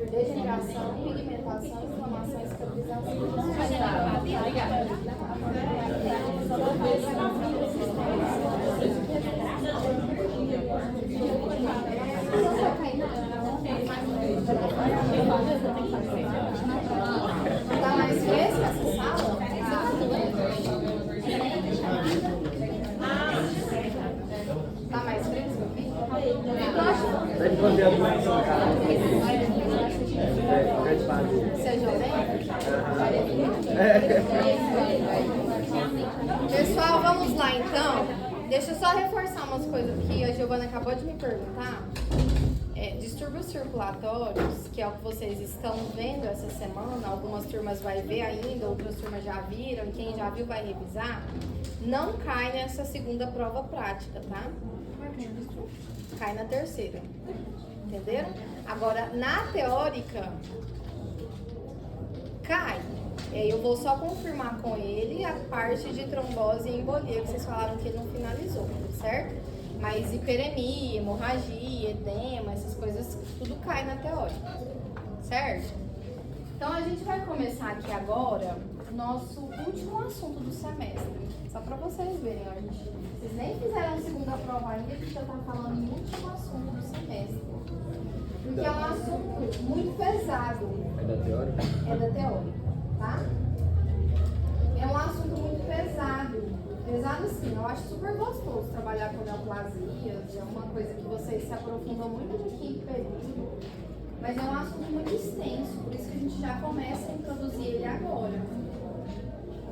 Degeneração, pigmentação, inflamação, estabilização. Tá mais fresca essa sala? Tá mais fresca aqui? Deve fazer a doença, cara. Você é jovem? Pessoal, vamos lá então. Deixa eu só reforçar umas coisas que a Giovana acabou de me perguntar. Distúrbios circulatórios, que é o que vocês estão vendo essa semana, algumas turmas vai ver ainda, outras turmas já viram, quem já viu vai revisar, não cai nessa segunda prova prática, tá? Cai na terceira. Entenderam? Agora, na teórica, cai. Eu vou só confirmar com ele a parte de trombose e embolia, que vocês falaram que ele não finalizou, certo? Mas hiperemia, hemorragia, edema, essas coisas, tudo cai na teórica, certo? Então a gente vai começar aqui agora o nosso último assunto do semestre. Só para vocês verem, ó, vocês nem fizeram a segunda prova ainda, a gente já está falando em último assunto do semestre. Porque é um assunto muito pesado. É da teórica? É da teórica, tá? É um assunto muito pesado. Pesado sim, eu acho super gostoso trabalhar com neoplasias, é uma coisa que vocês se aprofundam muito no quinto período, mas é um assunto muito extenso, por isso que a gente já começa a introduzir ele agora.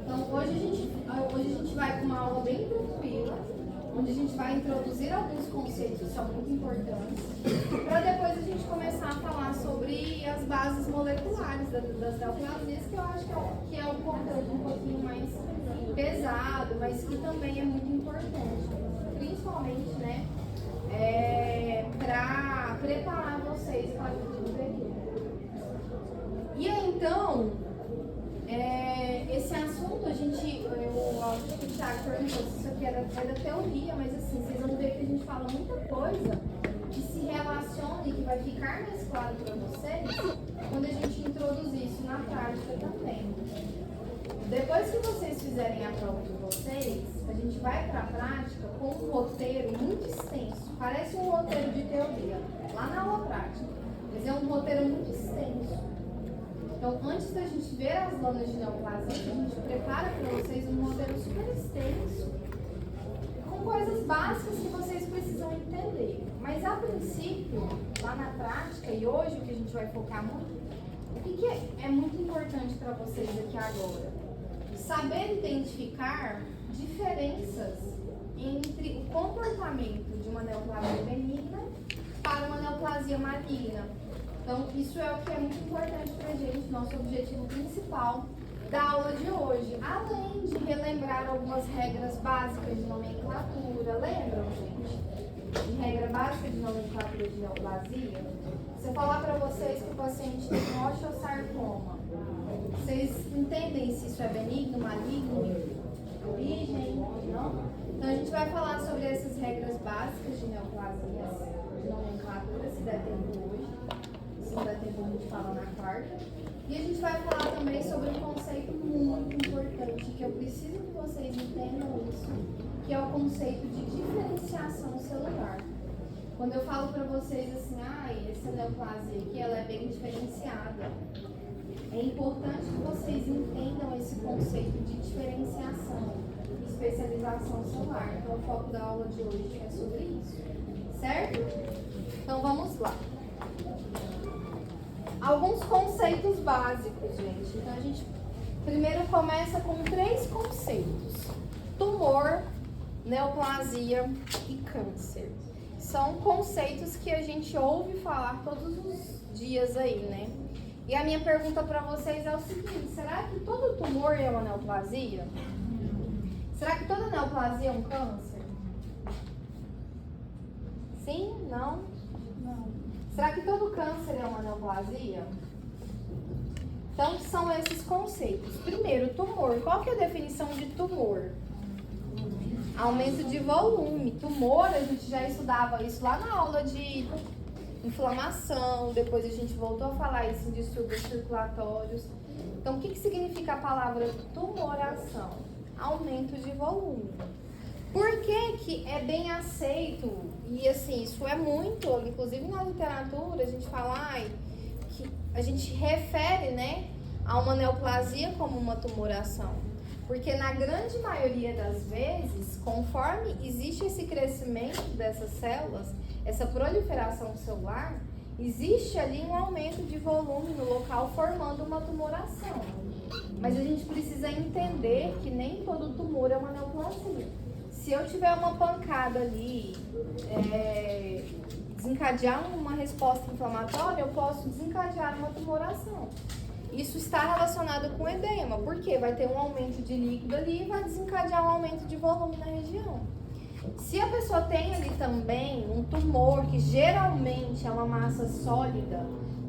Então hoje a gente vai com uma aula bem tranquila, onde a gente vai introduzir alguns conceitos que são muito importantes, para depois a gente começar a falar sobre as bases moleculares das neoplasias, que eu acho que é um conteúdo um pouquinho mais pesado, mas que também é muito importante, principalmente, né, para preparar vocês para o último período. E aí, então, esse assunto, eu acho que o Thiago perguntou se isso aqui é da teoria, mas assim, vocês vão ver que a gente fala muita coisa que se relaciona e que vai ficar mais claro para vocês quando a gente introduzir isso na prática também. Depois que vocês fizerem a prova de vocês, a gente vai para a prática com um roteiro muito extenso. Parece um roteiro de teoria, lá na aula prática, mas é um roteiro muito extenso. Então, antes da gente ver as lanas de neoplasia, a gente prepara para vocês um roteiro super extenso, com coisas básicas que vocês precisam entender. Mas, a princípio, lá na prática, e hoje o que a gente vai focar muito, o que é muito importante para vocês aqui agora? Saber identificar diferenças entre o comportamento de uma neoplasia benigna para uma neoplasia maligna. Então, isso é o que é muito importante para a gente, nosso objetivo principal da aula de hoje. Além de relembrar algumas regras básicas de nomenclatura, lembram, gente? De regra básica de nomenclatura de neoplasia? Se eu falar para vocês que o paciente tem osteosarcoma, vocês entendem se isso é benigno, maligno, origem, não? Então a gente vai falar sobre essas regras básicas de neoplasias, de nomenclatura, se der tempo hoje. Se não der tempo a gente fala na quarta. E a gente vai falar também sobre um conceito muito importante, que eu preciso que vocês entendam isso, que é o conceito de diferenciação celular. Quando eu falo para vocês assim, essa neoplasia aqui, ela é bem diferenciada. É importante que vocês entendam esse conceito de diferenciação e especialização celular. Então, o foco da aula de hoje é sobre isso, certo? Então, vamos lá. Alguns conceitos básicos, gente. Então, a gente primeiro começa com 3 conceitos: tumor, neoplasia e câncer. São conceitos que a gente ouve falar todos os dias aí, né? E a minha pergunta para vocês é o seguinte: será que todo tumor é uma neoplasia? Será que toda neoplasia é um câncer? Sim? Não? Não. Será que todo câncer é uma neoplasia? Então, são esses conceitos. Primeiro, tumor. Qual que é a definição de tumor? Aumento de volume. Tumor, a gente já estudava isso lá na aula de inflamação, depois a gente voltou a falar isso em distúrbios circulatórios. Então, o que significa a palavra tumoração? Aumento de volume. Por que é bem aceito? E assim, isso é muito, inclusive na literatura, a gente fala que a gente refere, né, a uma neoplasia como uma tumoração. Porque na grande maioria das vezes, conforme existe esse crescimento dessas células, essa proliferação celular, existe ali um aumento de volume no local formando uma tumoração. Mas a gente precisa entender que nem todo tumor é uma neoplasia. Se eu tiver uma pancada ali, desencadear uma resposta inflamatória, eu posso desencadear uma tumoração. Isso está relacionado com edema, porque vai ter um aumento de líquido ali e vai desencadear um aumento de volume na região. Se a pessoa tem ali também um tumor, que geralmente é uma massa sólida,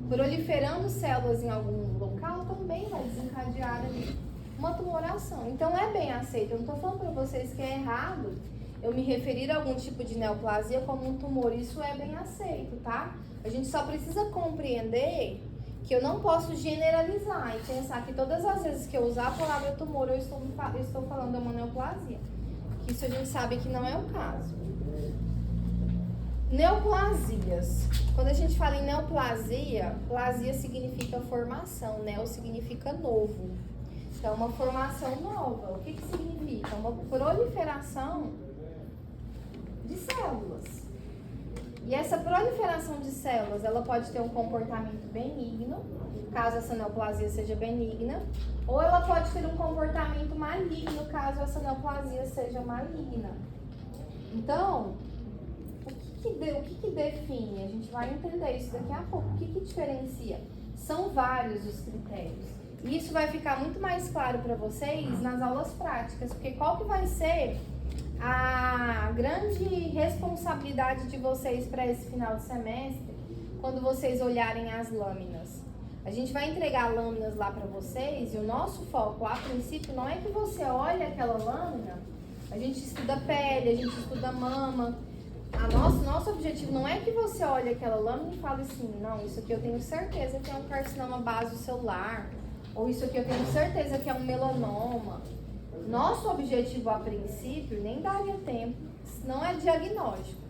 proliferando células em algum local, também vai desencadear ali uma tumoração. Então é bem aceito. Eu não estou falando para vocês que é errado eu me referir a algum tipo de neoplasia como um tumor. Isso é bem aceito, tá? A gente só precisa compreender que eu não posso generalizar e pensar que todas as vezes que eu usar a palavra tumor, eu estou falando de uma neoplasia. Que isso a gente sabe que não é o caso. Neoplasias. Quando a gente fala em neoplasia, plasia significa formação, neo significa novo. Então, uma formação nova. O que significa? Uma proliferação de células. E essa proliferação de células, ela pode ter um comportamento benigno, caso essa neoplasia seja benigna, ou ela pode ter um comportamento maligno, caso essa neoplasia seja maligna. Então, o que define? A gente vai entender isso daqui a pouco. O que diferencia? São vários os critérios. E isso vai ficar muito mais claro para vocês nas aulas práticas, porque qual que vai ser a grande responsabilidade de vocês para esse final de semestre, quando vocês olharem as lâminas? A gente vai entregar lâminas lá para vocês e o nosso foco, a princípio, não é que você olhe aquela lâmina. A gente estuda pele, a gente estuda mama. Nosso objetivo não é que você olhe aquela lâmina e fale assim, não, isso aqui eu tenho certeza que é um carcinoma basocelular, ou isso aqui eu tenho certeza que é um melanoma. Nosso objetivo a princípio, nem daria tempo, não é diagnóstico.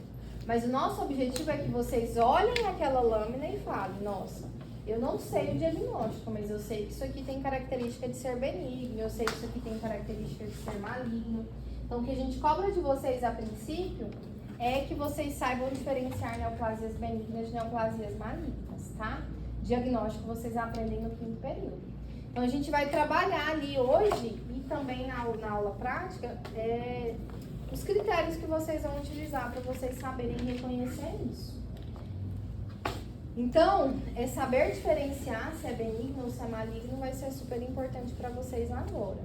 Mas o nosso objetivo é que vocês olhem aquela lâmina e falem, nossa, eu não sei o diagnóstico, mas eu sei que isso aqui tem característica de ser benigno, eu sei que isso aqui tem característica de ser maligno. Então, o que a gente cobra de vocês a princípio é que vocês saibam diferenciar neoplasias benignas de neoplasias malignas, tá? Diagnóstico vocês aprendem no quinto período. Então, a gente vai trabalhar ali hoje e também na aula prática os critérios que vocês vão utilizar para vocês saberem reconhecer isso. Então, saber diferenciar se é benigno ou se é maligno vai ser super importante para vocês agora.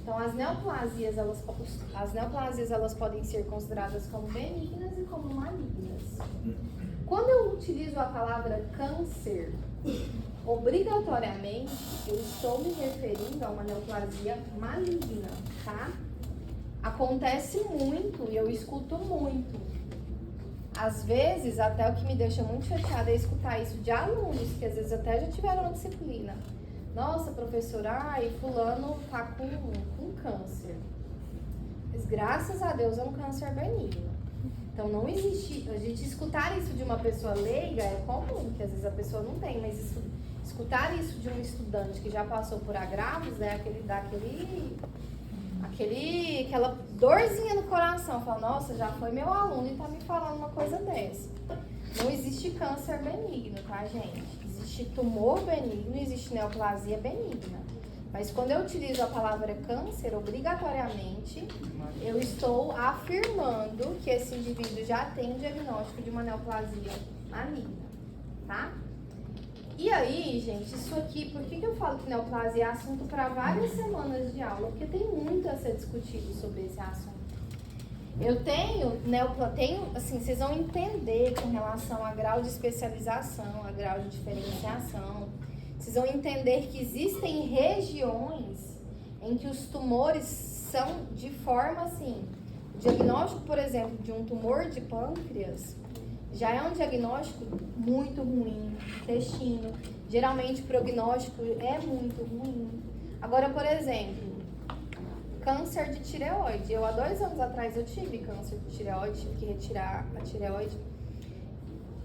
Então, as neoplasias elas podem ser consideradas como benignas e como malignas. Quando eu utilizo a palavra câncer, obrigatoriamente eu estou me referindo a uma neoplasia maligna, tá? Acontece muito e eu escuto muito. Às vezes, até o que me deixa muito chateada é escutar isso de alunos, que às vezes até já tiveram uma disciplina. Nossa, professora, fulano tá com câncer. Mas graças a Deus é um câncer benigno. Então não existe, a gente escutar isso de uma pessoa leiga é comum, que às vezes a pessoa não tem, mas escutar isso de um estudante que já passou por agravos, né, aquela dorzinha no coração, fala, nossa, já foi meu aluno e tá me falando uma coisa dessa. Não existe câncer benigno, tá, gente? Existe tumor benigno, existe neoplasia benigna. Mas quando eu utilizo a palavra câncer, obrigatoriamente, eu estou afirmando que esse indivíduo já tem o diagnóstico de uma neoplasia maligna, tá? E aí, gente, isso aqui, por que eu falo que neoplasia é assunto para várias semanas de aula? Porque tem muito a ser discutido sobre esse assunto. Eu tenho, assim, vocês vão entender com relação a grau de especialização, a grau de diferenciação. Vocês vão entender que existem regiões em que os tumores são de forma assim, o diagnóstico, por exemplo, de um tumor de pâncreas já é um diagnóstico muito ruim, intestino. Geralmente o prognóstico é muito ruim. Agora, por exemplo, câncer de tireoide. Há 2 anos atrás eu tive câncer de tireoide, tive que retirar a tireoide.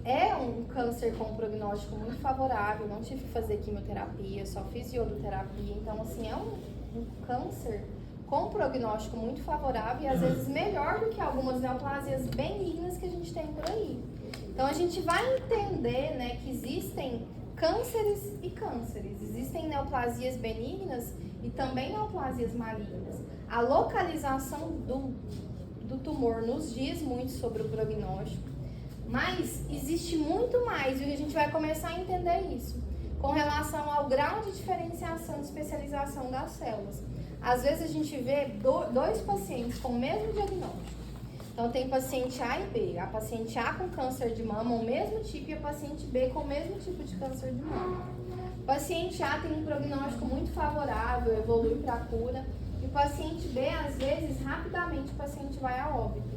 É um câncer com prognóstico muito favorável, não tive que fazer quimioterapia, só fiz iodoterapia. Então, assim, é um câncer com prognóstico muito favorável e às vezes melhor do que algumas neoplasias benignas que a gente tem por aí. Então, a gente vai entender, né, que existem cânceres e cânceres. Existem neoplasias benignas e também neoplasias malignas. A localização do tumor nos diz muito sobre o prognóstico. Mas existe muito mais, e a gente vai começar a entender isso, com relação ao grau de diferenciação e especialização das células. Às vezes a gente vê 2 pacientes com o mesmo diagnóstico. Então tem paciente A e B. A paciente A com câncer de mama, o mesmo tipo, e a paciente B com o mesmo tipo de câncer de mama. O paciente A tem um prognóstico muito favorável, evolui para a cura. E o paciente B, às vezes, rapidamente o paciente vai a óbito.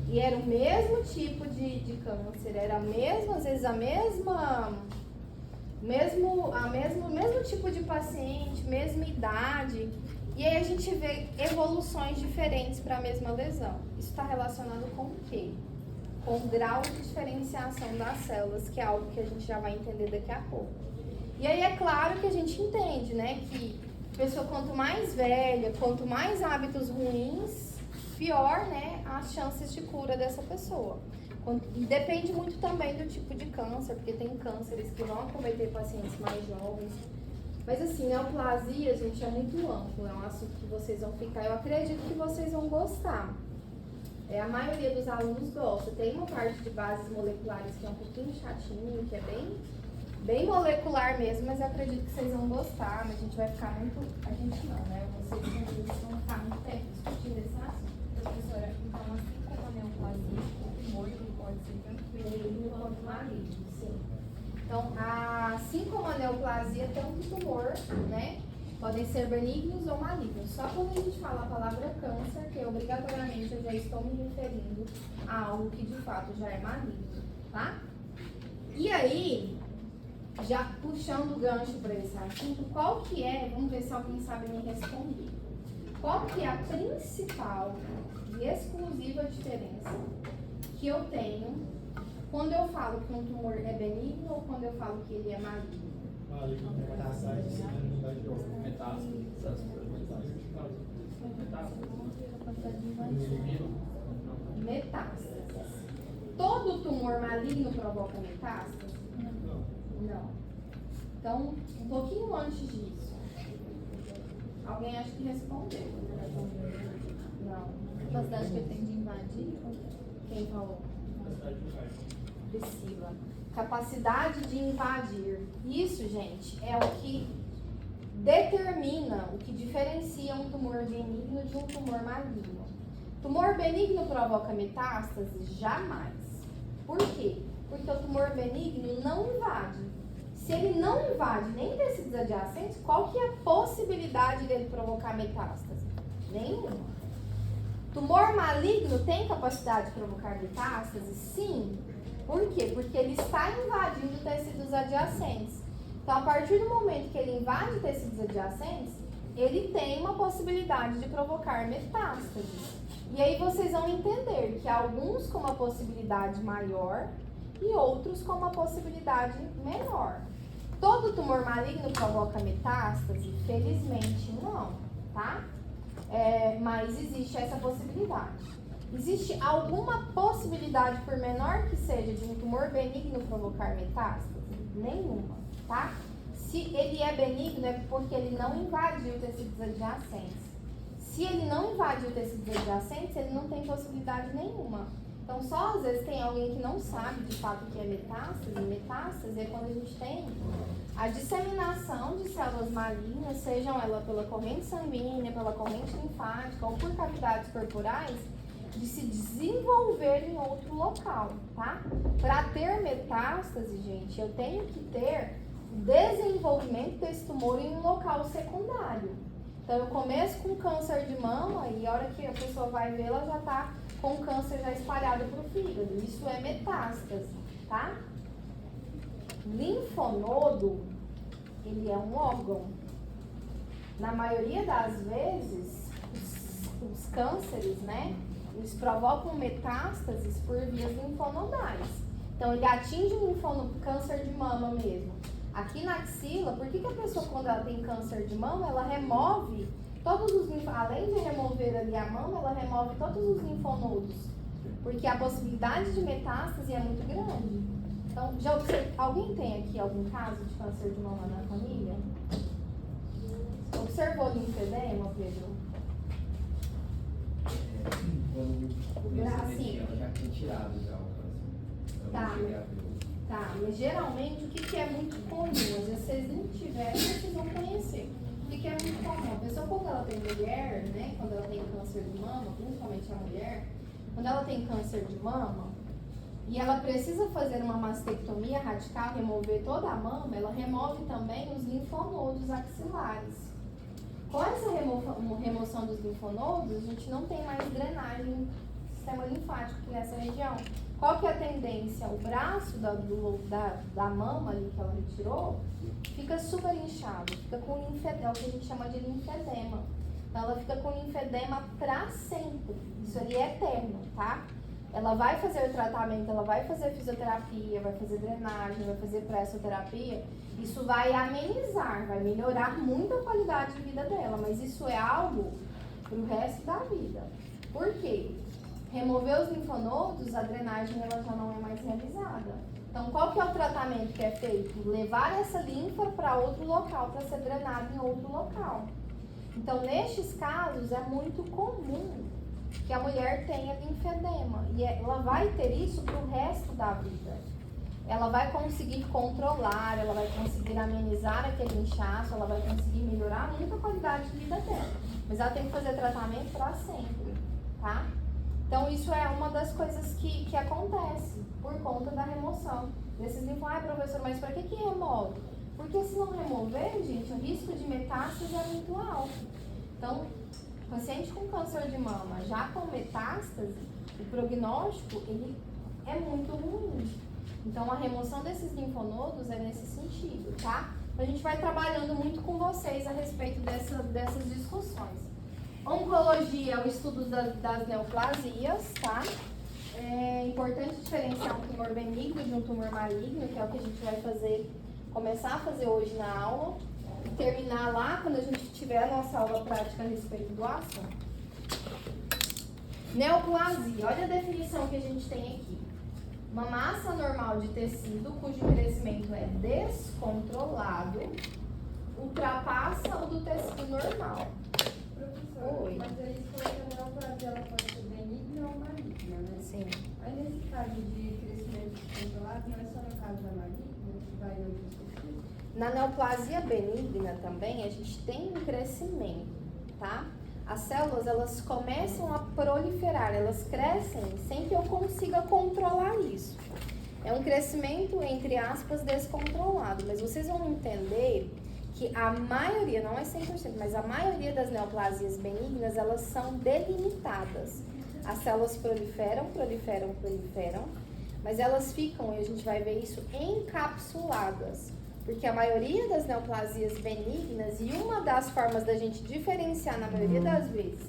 E era o mesmo tipo de câncer, era mesmo, às vezes a mesma mesmo tipo de paciente, mesma idade. E aí a gente vê evoluções diferentes para a mesma lesão. Isso está relacionado com o quê? Com o grau de diferenciação das células, que é algo que a gente já vai entender daqui a pouco. E aí é claro que a gente entende, né, que a pessoa quanto mais velha, quanto mais hábitos ruins, pior, né, as chances de cura dessa pessoa. E depende muito também do tipo de câncer, porque tem cânceres que vão acometer pacientes mais jovens. Mas assim, neoplasia, gente, é muito amplo, é um assunto que vocês vão ficar, eu acredito que vocês vão gostar. A maioria dos alunos gosta. Tem uma parte de bases moleculares que é um pouquinho chatinho, que é bem molecular mesmo, mas eu acredito que vocês vão gostar, mas a gente vai ficar muito... A gente não, né? Vocês vão ficar muito tempo discutindo esse assunto. Professora, então assim como a neoplasia, o tumor ele pode ser tanto benigno quanto maligno, sim. Então, assim como a neoplasia, tanto o tumor, né? Podem ser benignos ou malignos. Só quando a gente fala a palavra câncer, que obrigatoriamente eu já estou me referindo a algo que de fato já é maligno, tá? E aí, já puxando o gancho para esse assunto, qual que é, vamos ver se alguém sabe me responder, qual que é a principal e exclusiva diferença que eu tenho quando eu falo que um tumor é benigno ou quando eu falo que ele é maligno? Metástases. Todo tumor maligno provoca metástase? Não. Então, um pouquinho antes disso, alguém acha que respondeu? Não. capacidade que ele tem de invadir. Quem falou? Priscila. Capacidade de invadir. Isso, gente, é o que determina, o que diferencia um tumor benigno de um tumor maligno. Tumor benigno provoca metástase? Jamais. Por quê? Porque o tumor benigno não invade. Se ele não invade nem tecidos adjacentes, qual que é a possibilidade dele provocar metástase? Nenhuma. Tumor maligno tem capacidade de provocar metástase? Sim. Por quê? Porque ele está invadindo tecidos adjacentes. Então, a partir do momento que ele invade tecidos adjacentes, ele tem uma possibilidade de provocar metástases. E aí vocês vão entender que alguns com uma possibilidade maior e outros com uma possibilidade menor. Todo tumor maligno provoca metástase? Felizmente não, tá? Mas existe essa possibilidade. Existe alguma possibilidade, por menor que seja, de um tumor benigno provocar metástase? Nenhuma, tá? Se ele é benigno é porque ele não invadiu tecidos adjacentes. Se ele não invadiu tecidos adjacentes, ele não tem possibilidade nenhuma. Então, só às vezes tem alguém que não sabe de fato o que é metástase. Metástase é quando a gente tem a disseminação de células malignas, sejam elas pela corrente sanguínea, pela corrente linfática ou por cavidades corporais, de se desenvolver em outro local, tá? Para ter metástase, gente, eu tenho que ter desenvolvimento desse tumor em um local secundário. Então, eu começo com câncer de mama e a hora que a pessoa vai ver, ela já está com o câncer já espalhado para o fígado. Isso é metástase, tá? Linfonodo, ele é um órgão. Na maioria das vezes, os cânceres, né? Eles provocam metástases por vias linfonodais. Então, ele atinge o câncer de mama mesmo. Aqui na axila, por que a pessoa, quando ela tem câncer de mama, ela remove todos os além de remover ali a mama, ela remove todos os linfonodos? Porque a possibilidade de metástase é muito grande. Então, alguém tem aqui algum caso de câncer de mama na família? Observou linfedema, Pedro? Assim, já tem tirado já o câncer. Tá, mas geralmente o que é muito comum? Às vezes vocês não tiverem, vocês vão conhecer. O que é muito comum? A pessoa, quando ela tem mulher, né? Quando ela tem câncer de mama, principalmente a mulher, quando ela tem câncer de mama e ela precisa fazer uma mastectomia radical, remover toda a mama, ela remove também os linfonodos axilares. Com essa remoção dos linfonodos, a gente não tem mais drenagem sistema linfático aqui nessa região. Qual que é a tendência? O braço da mama ali que ela retirou fica super inchado, fica com linfedema, o que a gente chama de linfedema. Então ela fica com linfedema pra sempre. Isso ali é eterno, tá? Ela vai fazer o tratamento, ela vai fazer fisioterapia, vai fazer drenagem, vai fazer pressoterapia. Isso vai amenizar, vai melhorar muito a qualidade de vida dela, mas isso é algo pro resto da vida. Por quê? Remover os linfonodos, a drenagem ela já não é mais realizada. Então, qual que é o tratamento que é feito? Levar essa linfa para outro local, para ser drenada em outro local. Então, nestes casos, é muito comum que a mulher tenha linfedema. E ela vai ter isso para o resto da vida. Ela vai conseguir controlar, ela vai conseguir amenizar aquele inchaço, ela vai conseguir melhorar muito a qualidade de vida dela. Mas ela tem que fazer tratamento para sempre, tá? Então, isso é uma das coisas que acontece por conta da remoção desses linfonodos. Ah, professor, mas para que remove? Porque se não remover, gente, o risco de metástase é muito alto. Então, paciente com câncer de mama, já com metástase, o prognóstico, ele é muito ruim. Então, a remoção desses linfonodos é nesse sentido, tá? A gente vai trabalhando muito com vocês a respeito dessas discussões. Oncologia é o estudo das neoplasias, tá? É importante diferenciar um tumor benigno de um tumor maligno, que é o que a gente vai começar a fazer hoje na aula, e terminar lá quando a gente tiver a nossa aula prática a respeito do assunto. Neoplasia, olha a definição que a gente tem aqui. Uma massa normal de tecido cujo crescimento é descontrolado, ultrapassa o do tecido normal. Professor, Oi. mas aí você falou que a neoplasia ela pode ser benigna ou maligna, né? Sim. Aí nesse caso de crescimento descontrolado, não é só no caso da maligna, que vai em outros tecidos? Na neoplasia benigna também a gente tem um crescimento, tá? As células, elas começam a proliferar, elas crescem sem que eu consiga controlar isso. É um crescimento, entre aspas, descontrolado, mas vocês vão entender que a maioria, não é 100%, mas a maioria das neoplasias benignas, elas são delimitadas. As células proliferam, mas elas ficam, e a gente vai ver isso, encapsuladas. Porque a maioria das neoplasias benignas, e uma das formas da gente diferenciar na maioria das vezes,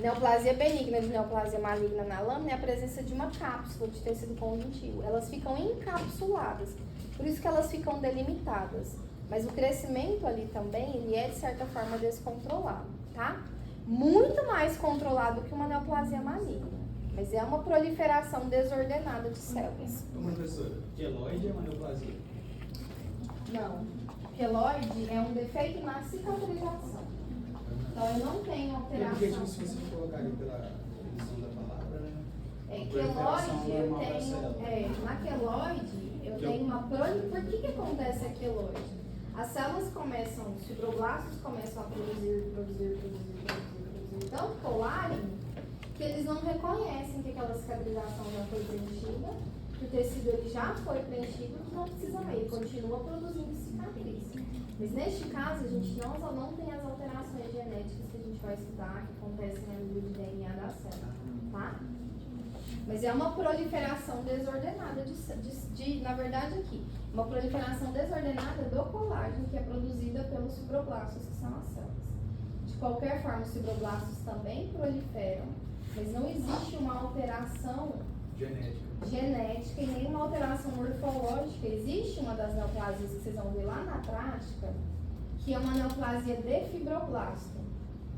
neoplasia benigna de neoplasia maligna na lâmina é a presença de uma cápsula de tecido conjuntivo. Elas ficam encapsuladas, por isso que elas ficam delimitadas. Mas o crescimento ali também, ele é de certa forma descontrolado, tá? Muito mais controlado que uma neoplasia maligna. Mas é uma proliferação desordenada de células. Professor, queloide é uma neoplasia? Não. Queloide é um defeito na cicatrização. Então eu não tenho É porque, alteração. se você colocar ali pela definição da palavra, né? Queloide, eu tenho. Na queloide, eu tenho uma proliferação. Por que acontece a queloide? As células começam, os fibroblastos começam a produzir tanto colágeno que eles não reconhecem que aquela cicatrização já foi preenchida, que o tecido ele já foi preenchido, que não precisa mais, ele continua produzindo cicatriz. Mas neste caso, a gente não tem as alterações genéticas que a gente vai estudar, que acontecem no nível de DNA da célula, tá? Mas é uma proliferação desordenada na verdade aqui, uma proliferação desordenada do colágeno que é produzida pelos fibroblastos, que são as células. De qualquer forma, os fibroblastos também proliferam, mas não existe uma alteração genética e nem uma alteração morfológica. Existe uma das neoplasias que vocês vão ver lá na prática, que é uma neoplasia de fibroblasto.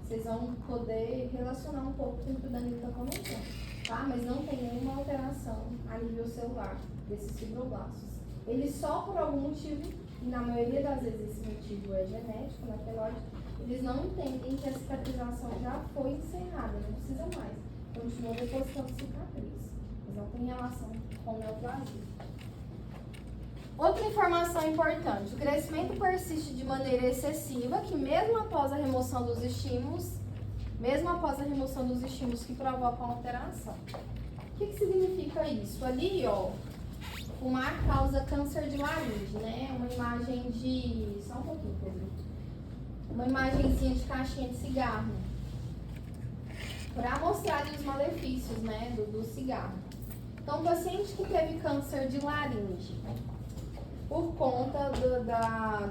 Vocês vão poder relacionar um pouco com o que o Danilo está comentando, tá? Mas não tem nenhuma alteração a nível celular desses fibroblastos. Eles só por algum motivo, e na maioria das vezes esse motivo é genético, na queloide, eles não entendem que a cicatrização já foi encerrada, não precisa mais. Continua depositando cicatriz, mas não tem relação com neoplasia. Outra informação importante, o crescimento persiste de maneira excessiva, que mesmo após a remoção dos estímulos que provocam alteração. O que significa isso? Ali, ó, fumar causa câncer de laringe, né? Uma imagem de... Só um pouquinho, Pedro. Uma imagenzinha de caixinha de cigarro. para mostrar os malefícios, né, do cigarro. Então, o paciente que teve câncer de laringe por conta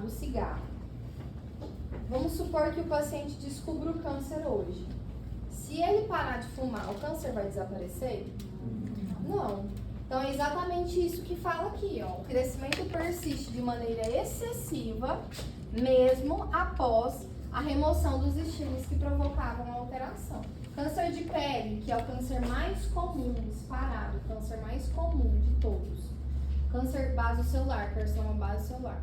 do cigarro. Vamos supor que o paciente descubra o câncer hoje. Se ele parar de fumar, o câncer vai desaparecer? Não. Então, é exatamente isso que fala aqui, ó. O crescimento persiste de maneira excessiva, mesmo após a remoção dos estímulos que provocavam a alteração. Câncer de pele, que é o câncer mais comum, disparado, o câncer mais comum de todos. Câncer basocelular, carcinoma basocelular.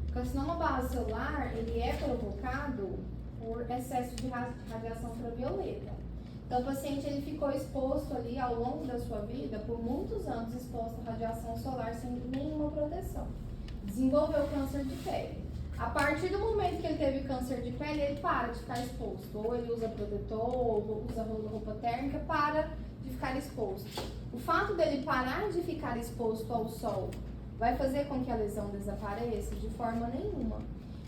O carcinoma basocelular, ele é provocado por excesso de radiação ultravioleta. Então, o paciente ele ficou exposto ali ao longo da sua vida, por muitos anos exposto à radiação solar sem nenhuma proteção. Desenvolveu câncer de pele. A partir do momento que ele teve câncer de pele, ele para de ficar exposto. Ou ele usa protetor, ou usa roupa térmica, para de ficar exposto. O fato dele parar de ficar exposto ao sol vai fazer com que a lesão desapareça? De forma nenhuma.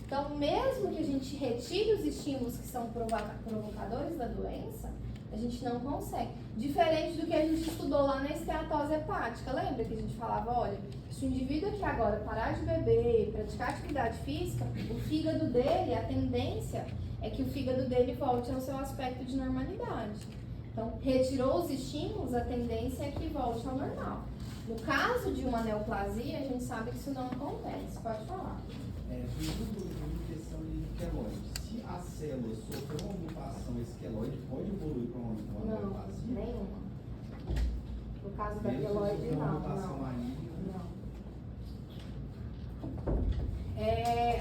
Então, mesmo que a gente retire os estímulos que são provocadores da doença, a gente não consegue. Diferente do que a gente estudou lá na esteatose hepática. Lembra que a gente falava, olha, se o indivíduo aqui agora parar de beber, praticar atividade física, o fígado dele, a tendência é que o fígado dele volte ao seu aspecto de normalidade. Então, retirou os estímulos, a tendência é que volte ao normal. No caso de uma neoplasia, a gente sabe que isso não acontece. Pode falar. Em questão de queloide, se a célula sofreu uma mutação esqueloide, pode evoluir para uma neoplasia? Não, nenhuma. No caso da Mesmo se queloide, sofreu uma não. mutação maligna?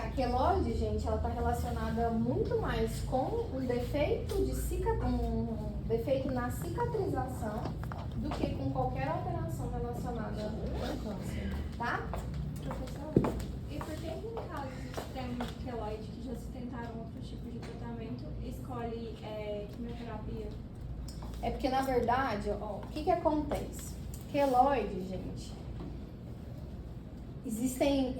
A queloide, gente, ela está relacionada muito mais com um defeito, um defeito na cicatrização do que com qualquer alteração relacionada ao câncer, tá? Professor? E por que em casos extremos de queloide, que já se tentaram outros tipos de tratamento, escolhe quimioterapia? É porque, na verdade, ó, o que acontece? Queloide, gente, existem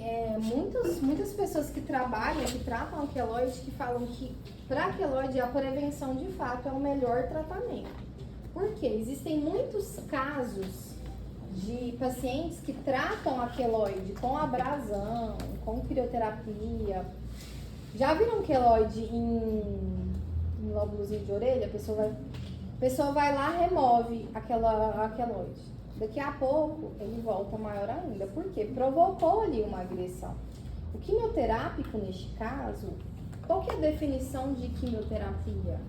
muitas pessoas que trabalham, que tratam a queloide, que falam que para queloide a prevenção de fato é o melhor tratamento. Por quê? Existem muitos casos de pacientes que tratam a queloide com abrasão, com crioterapia. Já viram queloide em lóbulozinho de orelha? A pessoa vai lá, remove a queloide. Daqui a pouco ele volta maior ainda. Por quê? Provocou ali uma agressão. O quimioterápico, neste caso, qual que é a definição de quimioterapia?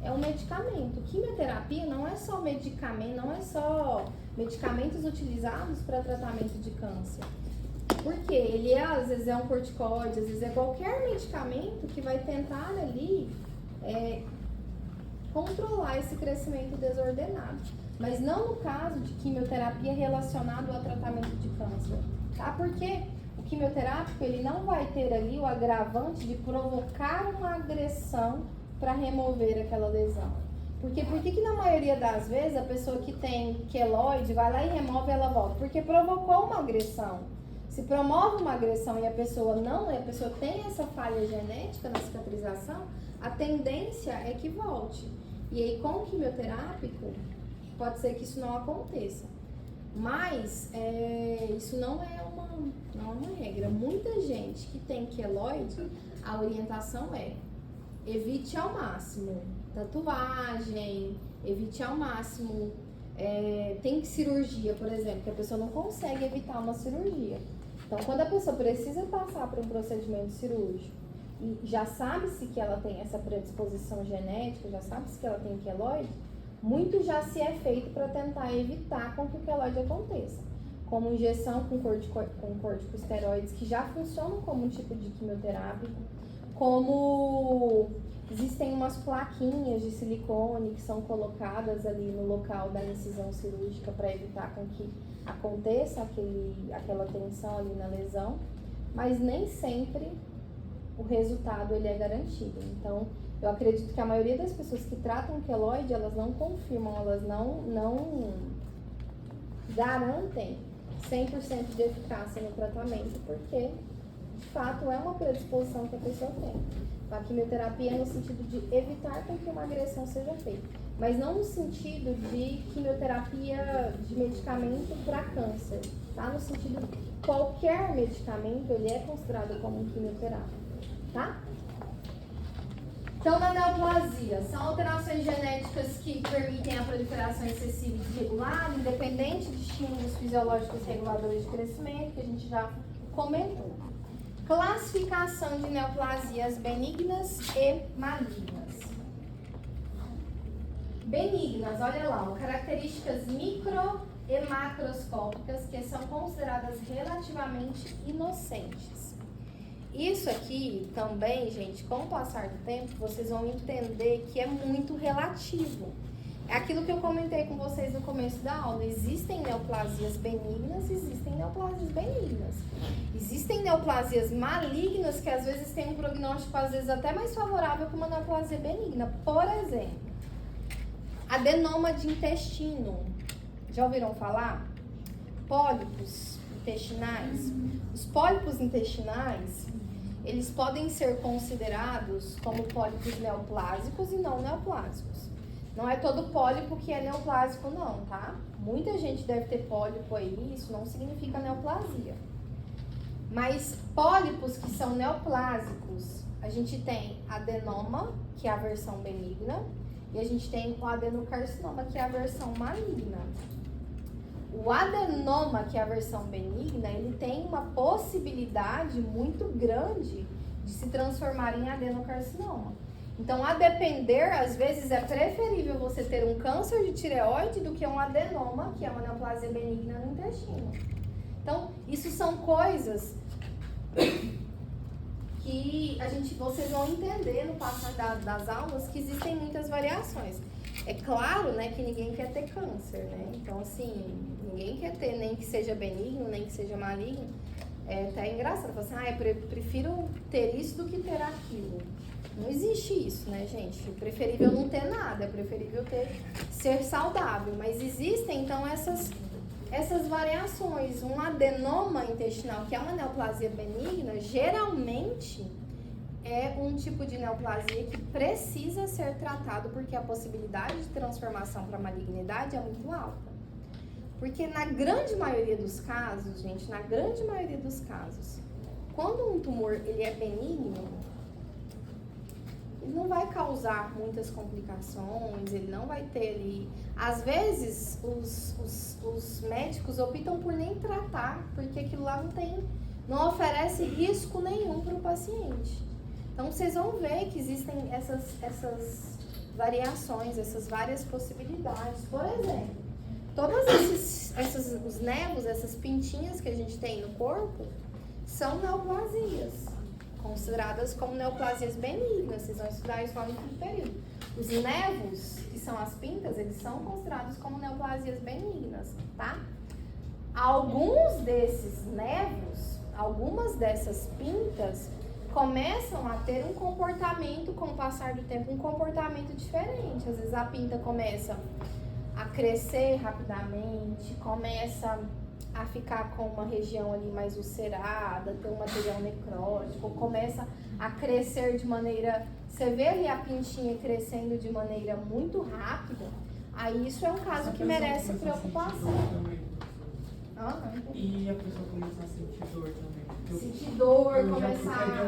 É um medicamento. Quimioterapia não é só medicamento, não é só medicamentos utilizados para tratamento de câncer. Porque ele às vezes é um corticoide, às vezes é qualquer medicamento que vai tentar ali controlar esse crescimento desordenado. Mas não no caso de quimioterapia relacionado ao tratamento de câncer, tá? Porque o quimioterápico, ele não vai ter ali o agravante de provocar uma agressão para remover aquela lesão. Porque por que na maioria das vezes a pessoa que tem queloide vai lá e remove e ela volta? Porque provocou uma agressão. Se promove uma agressão e a pessoa tem essa falha genética na cicatrização, a tendência é que volte. E aí com o quimioterápico, pode ser que isso não aconteça. Mas isso não é uma regra. Muita gente que tem queloide, a orientação é: evite ao máximo tatuagem, evite ao máximo. Tem cirurgia, por exemplo, que a pessoa não consegue evitar uma cirurgia. Então, quando a pessoa precisa passar por um procedimento cirúrgico e já sabe-se que ela tem essa predisposição genética, já sabe-se que ela tem queloide, muito já se é feito para tentar evitar com que o queloide aconteça. Como injeção com corticosteroides, que já funcionam como um tipo de quimioterápico, como existem umas plaquinhas de silicone que são colocadas ali no local da incisão cirúrgica para evitar com que aconteça aquela tensão ali na lesão, mas nem sempre o resultado ele é garantido. Então, eu acredito que a maioria das pessoas que tratam queloide, elas não confirmam, elas não garantem 100% de eficácia no tratamento, porque de fato é uma predisposição que a pessoa tem. A quimioterapia é no sentido de evitar com que uma agressão seja feita. mas não no sentido de quimioterapia de medicamento para câncer, tá? No sentido de que qualquer medicamento ele é considerado como um quimioterápico, tá? Então, na neoplasia, são alterações genéticas que permitem a proliferação excessiva e desregulada, independente de estímulos fisiológicos reguladores de crescimento, que a gente já comentou. Classificação de neoplasias benignas e malignas. Benignas, olha lá, características micro e macroscópicas que são consideradas relativamente inocentes. Isso aqui também, gente, com o passar do tempo, vocês vão entender que é muito relativo. É aquilo que eu comentei com vocês no começo da aula. Existem neoplasias benignas, existem neoplasias benignas. Existem neoplasias malignas que às vezes têm um prognóstico às vezes até mais favorável que uma neoplasia benigna. Por exemplo, adenoma de intestino. Já ouviram falar? Pólipos intestinais. Os pólipos intestinais, eles podem ser considerados como pólipos neoplásicos e não neoplásicos. Não é todo pólipo que é neoplásico não, tá? Muita gente deve ter pólipo aí, isso não significa neoplasia. Mas pólipos que são neoplásicos, a gente tem adenoma, que é a versão benigna, e a gente tem o adenocarcinoma, que é a versão maligna. O adenoma, que é a versão benigna, ele tem uma possibilidade muito grande de se transformar em adenocarcinoma. Então, a depender, às vezes é preferível você ter um câncer de tireoide do que um adenoma, que é uma neoplasia benigna no intestino. Então, isso são coisas que vocês vão entender no passar das aulas que existem muitas variações. É claro, né, que ninguém quer ter câncer, né? Então, assim, ninguém quer ter nem que seja benigno, nem que seja maligno. É até engraçado, falar assim, eu prefiro ter isso do que ter aquilo. Não existe isso, né, gente? É preferível não ter nada, é preferível ser saudável. Mas existem, então, essas variações. Um adenoma intestinal, que é uma neoplasia benigna, geralmente é um tipo de neoplasia que precisa ser tratado porque a possibilidade de transformação para malignidade é muito alta. Porque na grande maioria dos casos, gente, na grande maioria dos casos, quando um tumor ele é benigno, ele não vai causar muitas complicações, ele não vai ter ali... Às vezes, os médicos optam por nem tratar, porque aquilo lá não oferece risco nenhum para o paciente. Então, vocês vão ver que existem essas variações, essas várias possibilidades. Por exemplo, todos os nervos, essas pintinhas que a gente tem no corpo, são neoplasias, consideradas como neoplasias benignas. Vocês vão estudar isso lá no quinto período. Os nervos, que são as pintas, eles são considerados como neoplasias benignas, tá? Alguns desses nervos, algumas dessas pintas, começam a ter um comportamento, com o passar do tempo, um comportamento diferente. Às vezes a pinta começa a crescer rapidamente, começa a ficar com uma região ali mais ulcerada, ter um material necrótico, começa a crescer de maneira... Você vê ali a pintinha crescendo de maneira muito rápida, aí isso é um caso que merece preocupação. E a pessoa começar a sentir dor também. Sentir dor, eu começar a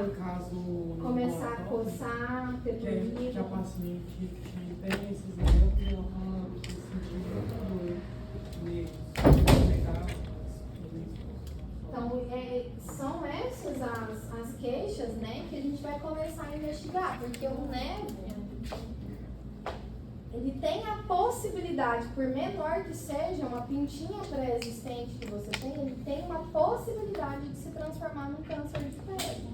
um coçar, ter dúvida. que a paciente que tem esses nervos e ela fala que sentiu muita dor neles. Então, são essas as queixas, né, que a gente vai começar a investigar, porque o nervo, ele tem a possibilidade, por menor que seja, uma pintinha pré-existente que você tem, ele tem uma possibilidade de se transformar num câncer de pele.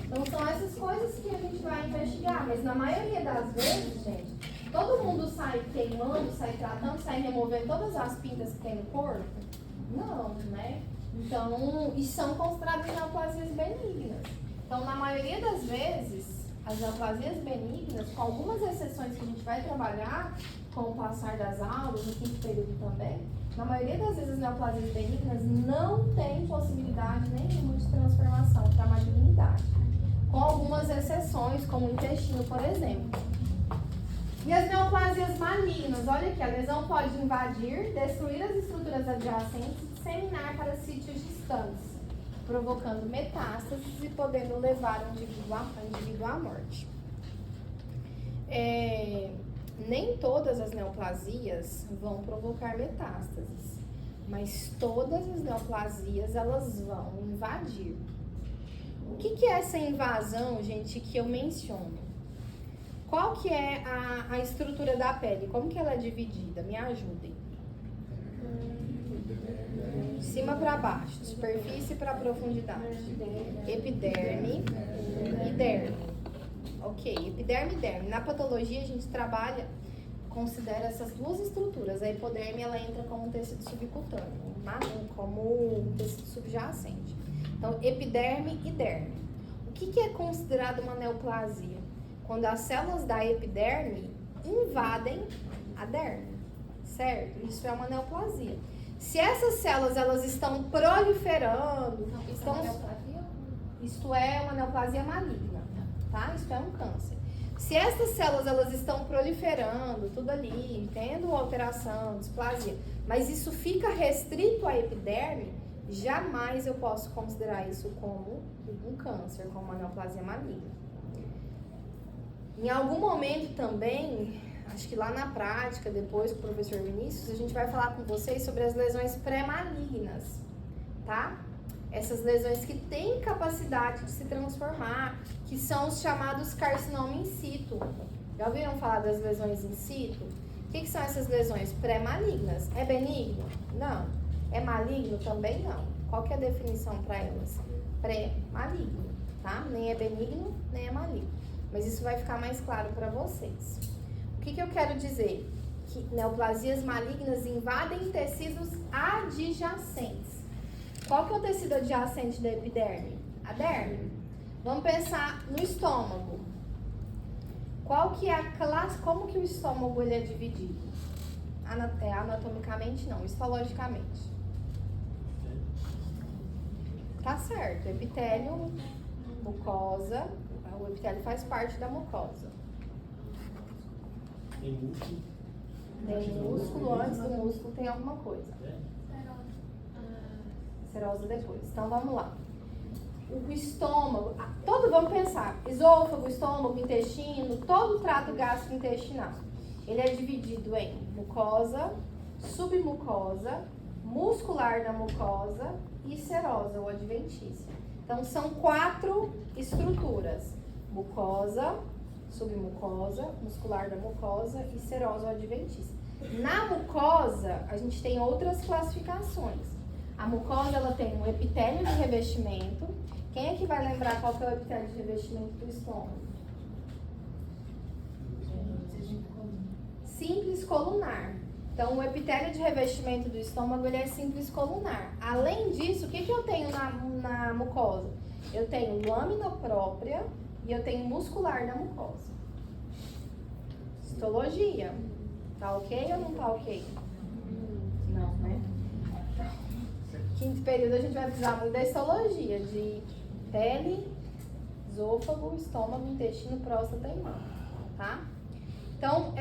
Então, são essas coisas que a gente vai investigar, mas na maioria das vezes, gente, todo mundo sai queimando, sai tratando, sai removendo todas as pintas que tem no corpo? Não, né? Então, e são consideradas neoplasias benignas. Então, na maioria das vezes, as neoplasias benignas, com algumas exceções que a gente vai trabalhar com o passar das aulas, no quinto período também, na maioria das vezes as neoplasias benignas não têm possibilidade nenhuma de transformação para malignidade. Com algumas exceções, como o intestino, por exemplo. E as neoplasias malignas, olha aqui, a lesão pode invadir, destruir as estruturas adjacentes e disseminar para sítios distantes, provocando metástases e podendo levar o indivíduo à morte. Nem todas as neoplasias vão provocar metástases, mas todas as neoplasias elas vão invadir. O que é essa invasão, gente, que eu menciono? Qual que é a estrutura da pele? Como que ela é dividida? Me ajudem. De cima para baixo, superfície para profundidade. Epiderme e derme. Ok, epiderme e derme. Na patologia a gente considera essas duas estruturas. A hipoderme ela entra como um tecido subcutâneo, como um tecido subjacente. Então, epiderme e derme. O que é considerado uma neoplasia? Quando as células da epiderme invadem a derme, certo? Isso é uma neoplasia. Se essas células elas estão proliferando, isto é uma neoplasia maligna, tá? Isso é um câncer. Se essas células elas estão proliferando, tudo ali, tendo alteração, displasia, mas isso fica restrito à epiderme, jamais eu posso considerar isso como um câncer, como uma neoplasia maligna. Em algum momento também, acho que lá na prática, depois com o professor Vinícius, a gente vai falar com vocês sobre as lesões pré-malignas, tá? Essas lesões que têm capacidade de se transformar, que são os chamados carcinoma in situ. Já ouviram falar das lesões in situ? O que são essas lesões pré-malignas? É benigno? Não. É maligno? Também não. Qual que é a definição para elas? Pré-maligno, tá? Nem é benigno, nem é maligno. Mas isso vai ficar mais claro para vocês. O que eu quero dizer? Que neoplasias malignas invadem tecidos adjacentes. Qual que é o tecido adjacente da epiderme? A derme. Vamos pensar no estômago. Qual que é a classe? Como que o estômago ele é dividido? Anatomicamente não, histologicamente. Tá certo. Epitélio, mucosa. O epitélio faz parte da mucosa. Tem músculo? Tem músculo, antes do músculo tem alguma coisa. Serosa depois. Então vamos lá. O estômago, vamos pensar, esôfago, estômago, intestino, todo o trato gastrointestinal. Ele é dividido em mucosa, submucosa, muscular da mucosa e serosa ou adventícia. Então são 4 estruturas: mucosa, submucosa, muscular da mucosa e serosa ou adventícia. Na mucosa, a gente tem outras classificações. A mucosa ela tem um epitélio de revestimento. Quem é que vai lembrar qual que é o epitélio de revestimento do estômago? Simples colunar. Então, o epitélio de revestimento do estômago ele é simples colunar. Além disso, o que eu tenho na mucosa? Eu tenho lâmina própria e eu tenho muscular da mucosa. Histologia. Tá ok ou não tá ok? Não, né? Quinto período a gente vai precisar muito da histologia, de pele, esôfago, estômago, intestino, próstata e mama, tá? Então,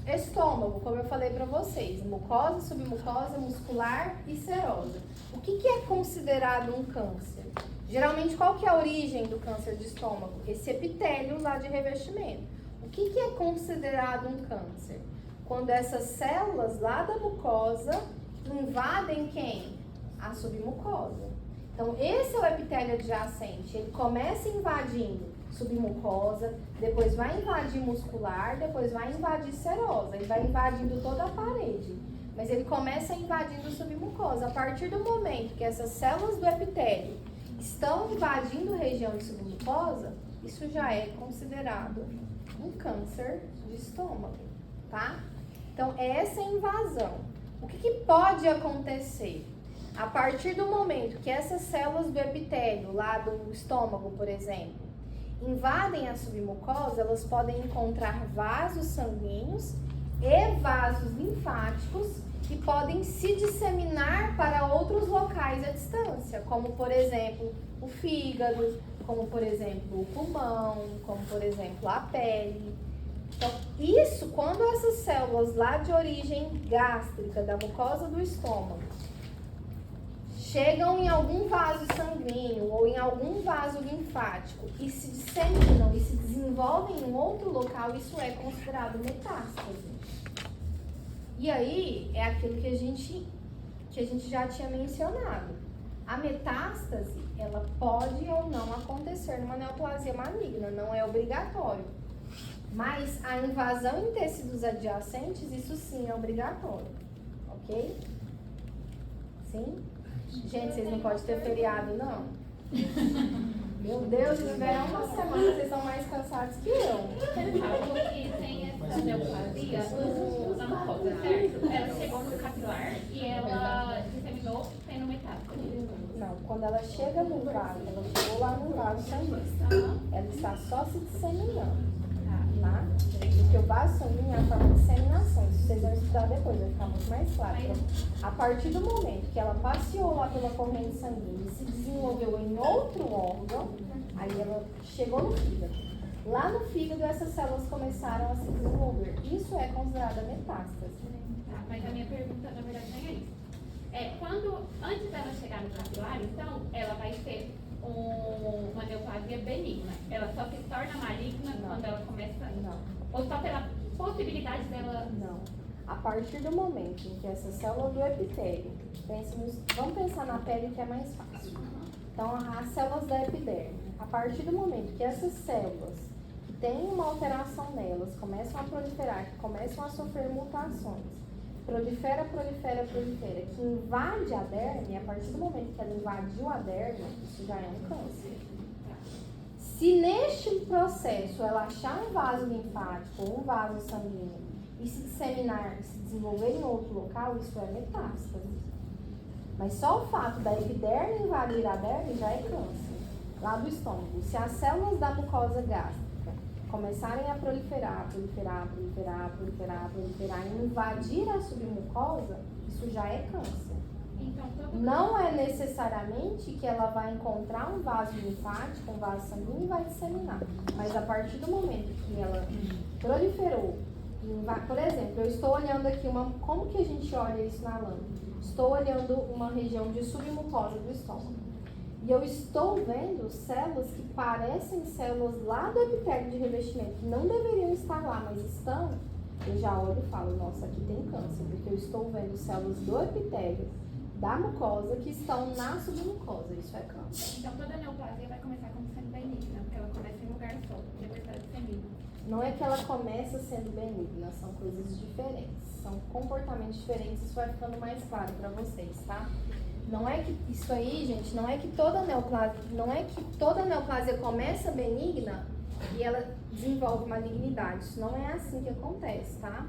estômago, como eu falei pra vocês, mucosa, submucosa, muscular e serosa. O que é considerado um câncer? Geralmente, qual que é a origem do câncer de estômago? Esse epitélio lá de revestimento. O que é considerado um câncer? Quando essas células lá da mucosa invadem quem? A submucosa. Então, esse é o epitélio adjacente. Ele começa invadindo submucosa, depois vai invadir muscular, depois vai invadir serosa. Ele vai invadindo toda a parede. Mas ele começa invadindo submucosa. A partir do momento que essas células do epitélio estão invadindo a região de submucosa, isso já é considerado um câncer de estômago, tá? Então, essa é a invasão. O que pode acontecer? A partir do momento que essas células do epitélio, lá do estômago, por exemplo, invadem a submucosa, elas podem encontrar vasos sanguíneos e vasos linfáticos que podem se disseminar para outros locais à distância, como, por exemplo, o fígado, como, por exemplo, o pulmão, como, por exemplo, a pele. Então, isso, quando essas células lá de origem gástrica, da mucosa do estômago, chegam em algum vaso sanguíneo ou em algum vaso linfático e se disseminam e se desenvolvem em outro local, isso é considerado metástase. E aí, é aquilo que a gente já tinha mencionado. A metástase, ela pode ou não acontecer numa neoplasia maligna, não é obrigatório. Mas a invasão em tecidos adjacentes, isso sim é obrigatório, ok? Sim? Gente, vocês não podem ter feriado, não. Meu Deus, no verão uma semana, vocês são mais cansados que eu. Você falou que tem essa neoplasia na mucosa, certo? Ela chegou no capilar e ela disseminou tendo metástase. Não, quando ela chega no vaso, ela chegou lá no vaso sanguíneo, ela está só se disseminando. Tá? Porque o vaso sanguíneo é a forma de disseminação. Isso vocês vão estudar depois, vai ficar muito mais claro. Então, a partir do momento que ela passeou lá pela corrente sanguínea e se desenvolveu em outro órgão, aí ela chegou no fígado. Lá no fígado, essas células começaram a se desenvolver. Isso é considerada metástase. Tá, mas a minha pergunta, na verdade, não é isso. Quando, antes dela chegar no capilar, então, ela vai ser uma neoplasia benigna. Ela só se torna maligna quando ela começa. Não. Ou só pela possibilidade dela. Não. A partir do momento em que essa célula do epitélio, vamos pensar na pele que é mais fácil. Então, as células da epiderme, a partir do momento que essas células que têm uma alteração nelas começam a proliferar, que começam a sofrer mutações, prolifera, que invade a derme, a partir do momento que ela invadiu a derme, isso já é um câncer. Se neste processo ela achar um vaso linfático ou um vaso sanguíneo e se disseminar, se desenvolver em outro local, isso é metástase. Mas só o fato da epiderme invadir a derme já é câncer. Lá do estômago, se as células da mucosa gástrica começarem a proliferar e invadir a submucosa, isso já é câncer. Então, Não é necessariamente que ela vai encontrar um vaso linfático, um vaso sanguíneo e vai disseminar. Mas a partir do momento que ela proliferou, por exemplo, eu estou olhando aqui como que a gente olha isso na lâmina? Estou olhando uma região de submucosa do estômago. E eu estou vendo células que parecem células lá do epitélio de revestimento, que não deveriam estar lá, mas estão. Eu já olho e falo, nossa, aqui tem câncer, porque eu estou vendo células do epitélio da mucosa que estão na submucosa. Isso é câncer. então toda neoplasia vai começar como sendo benigna, porque ela começa em um lugar só, depois ela dissemina. Não é que ela começa sendo benigna, são coisas diferentes. São comportamentos diferentes, isso vai ficando mais claro para vocês, tá? Não é que isso aí, gente, não é que toda neoplasia começa benigna e ela desenvolve malignidade. Isso não é assim que acontece, tá?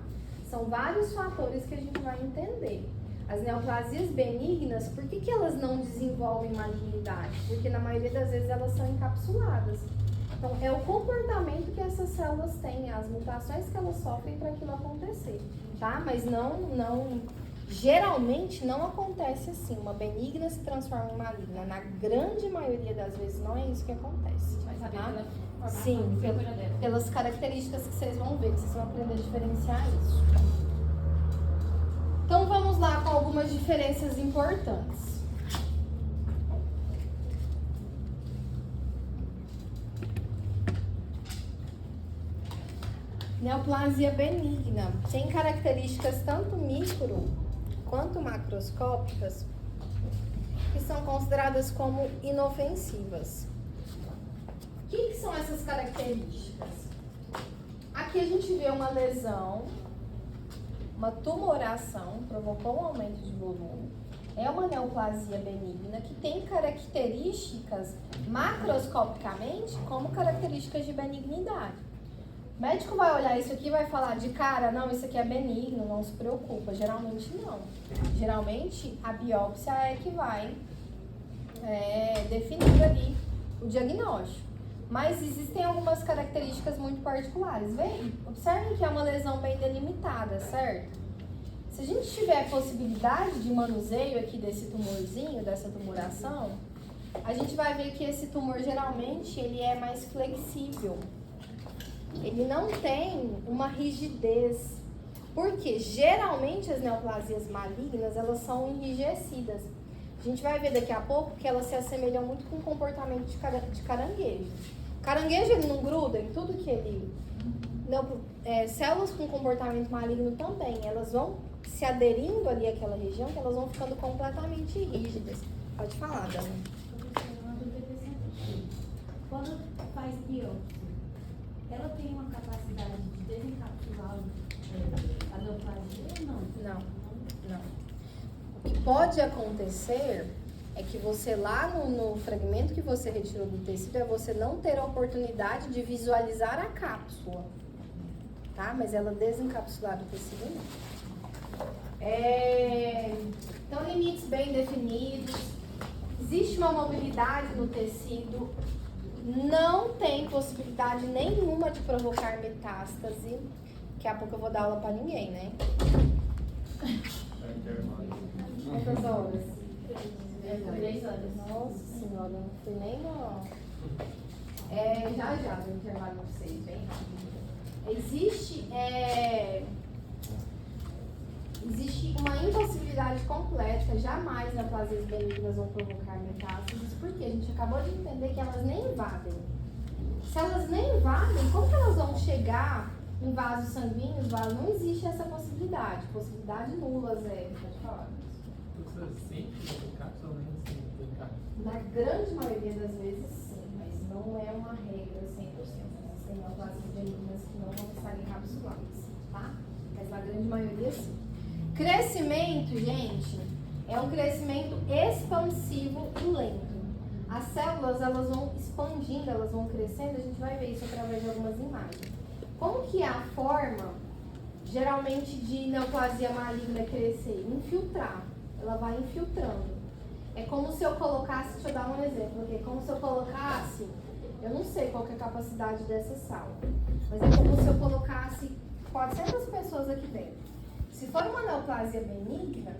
São vários fatores que a gente vai entender. As neoplasias benignas, por que elas não desenvolvem malignidade? Porque na maioria das vezes elas são encapsuladas. Então, é o comportamento que essas células têm, as mutações que elas sofrem para aquilo acontecer, tá? Mas geralmente não acontece assim. Uma benigna se transforma em maligna. Na grande maioria das vezes não é isso que acontece. Vai saber tá? pela formação Sim, física dela. pelas características que vocês vão ver, que vocês vão aprender a diferenciar isso. Então vamos lá com algumas diferenças importantes. Neoplasia benigna tem características tanto micro quanto macroscópicas que são consideradas como inofensivas. O que são essas características? Aqui a gente vê uma lesão, uma tumoração, provocou um aumento de volume. É uma neoplasia benigna que tem características macroscopicamente como características de benignidade. O médico vai olhar isso aqui e vai falar de cara, não, isso aqui é benigno, não se preocupa. Geralmente não. Geralmente a biópsia é que vai definir ali o diagnóstico. Mas existem algumas características muito particulares. Observem que é uma lesão bem delimitada, certo? Se a gente tiver possibilidade de manuseio aqui desse tumorzinho, dessa tumoração, a gente vai ver que esse tumor geralmente ele é mais flexível. ele não tem uma rigidez. Porque geralmente as neoplasias malignas, elas são enrijecidas. A gente vai ver daqui a pouco que elas se assemelham muito com o comportamento de caranguejo. Caranguejo, ele não gruda em tudo que ele... Não, células com comportamento maligno também, elas vão se aderindo ali àquela região, que elas vão ficando completamente rígidas. Pode falar, Dani. Uma dúvida interessante. Quando faz biópsia, ela tem uma capacidade de desencapsular a neoplasia ou não? Não. O que pode acontecer é que você lá no fragmento que você retirou do tecido, é você não ter a oportunidade de visualizar a cápsula, tá? Mas ela desencapsular do tecido não. Então, limites bem definidos. Existe uma mobilidade no tecido. Não tem possibilidade nenhuma de provocar metástase. Daqui a pouco eu vou dar aula pra ninguém, né? Quantas horas? 3 horas. Nossa senhora, não fui nem no... já, no intervalo pra vocês, bem rápido. Existe uma impossibilidade completa, jamais neoplasias benignas vão provocar metástases, porque a gente acabou de entender que elas nem invadem. Se elas nem invadem, como que elas vão chegar em vasos sanguíneos? Não existe essa possibilidade. Possibilidade nula, zero. Pode falar. Na grande maioria das vezes, sim, mas não é uma regra 100%. Tem neoplasias benignas que não vão estar encapsuladas, tá? Mas na grande maioria, sim. Crescimento, gente, é um crescimento expansivo e lento. As células, elas vão expandindo, elas vão crescendo, a gente vai ver isso através de algumas imagens. Como que é a forma, geralmente, de neoplasia maligna crescer? Infiltrar. Ela vai infiltrando. É como se eu colocasse, deixa eu dar um exemplo aqui, é como se eu colocasse, eu não sei qual que é a capacidade dessa sala, mas é como se eu colocasse 400 pessoas aqui dentro. Se for uma neoplasia benigna,